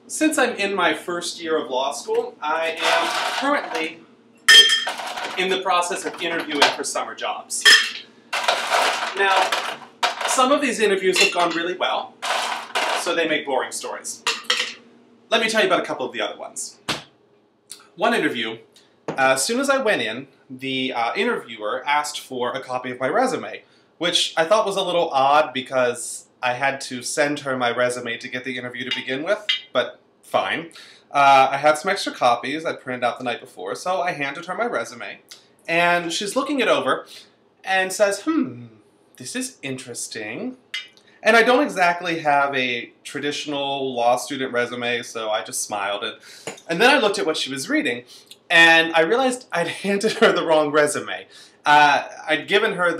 Since I'm in my first year of law school, I am currently in the process of interviewing for summer jobs. Now, some of these interviews have gone really well, so they make boring stories. Let me tell you about a couple of the other ones. One interview, as soon as I went in, the interviewer asked for a copy of my resume, which I thought was a little odd because I had to send her my resume to get the interview to begin with, but fine. I had some extra copies I printed out the night before, so I handed her my resume, and she's looking it over and says, this is interesting. And I don't exactly have a traditional law student resume, so I just smiled. And then I looked at what she was reading, and I realized I'd handed her the wrong resume. I'd given her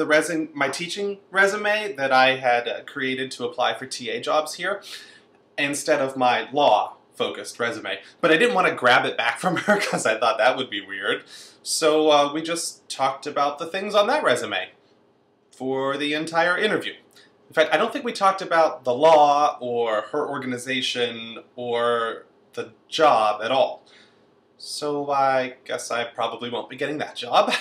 my teaching resume that I had created to apply for TA jobs here, instead of my law-focused resume. But I didn't want to grab it back from her because I thought that would be weird. So we just talked about the things on that resume for the entire interview. In fact, I don't think we talked about the law or her organization or the job at all. So I guess I probably won't be getting that job.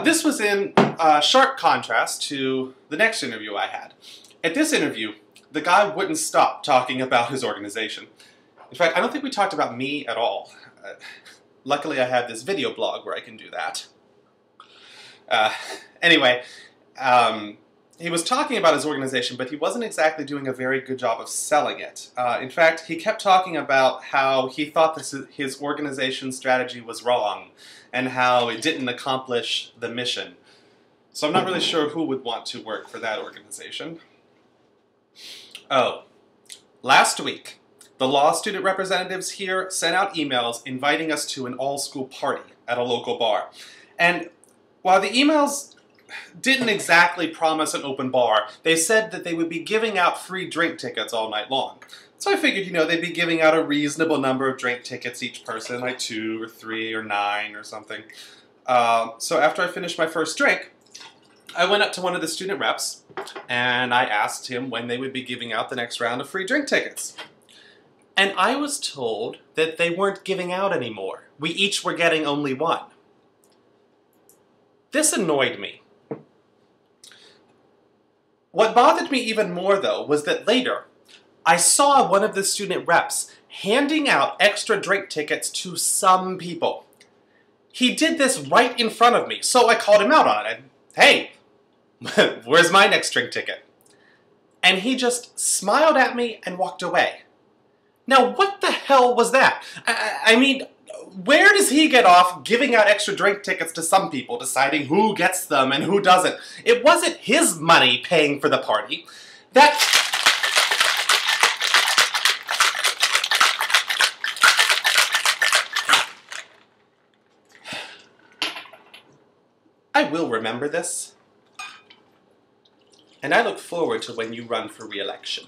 This was in sharp contrast to the next interview I had. At this interview, the guy wouldn't stop talking about his organization. In fact, I don't think we talked about me at all. Luckily, I have this video blog where I can do that. Anyway, he was talking about his organization, but he wasn't exactly doing a very good job of selling it. In fact, he kept talking about how he thought his organization strategy was wrong, and how it didn't accomplish the mission. So I'm not really sure who would want to work for that organization. Oh, last week, the law student representatives here sent out emails inviting us to an all-school party at a local bar. And while the emails didn't exactly promise an open bar, they said that they would be giving out free drink tickets all night long. So I figured, they'd be giving out a reasonable number of drink tickets each person, like 2 or 3 or 9 or something. So after I finished my first drink, I went up to one of the student reps and I asked him when they would be giving out the next round of free drink tickets. And I was told that they weren't giving out anymore. We each were getting only one. This annoyed me. What bothered me even more, though, was that later, I saw one of the student reps handing out extra drink tickets to some people. He did this right in front of me, so I called him out on it. Hey, where's my next drink ticket? And he just smiled at me and walked away. Now, what the hell was that? I mean, where does he get off giving out extra drink tickets to some people, deciding who gets them and who doesn't? It wasn't his money paying for the party. I will remember this. And I look forward to when you run for re-election.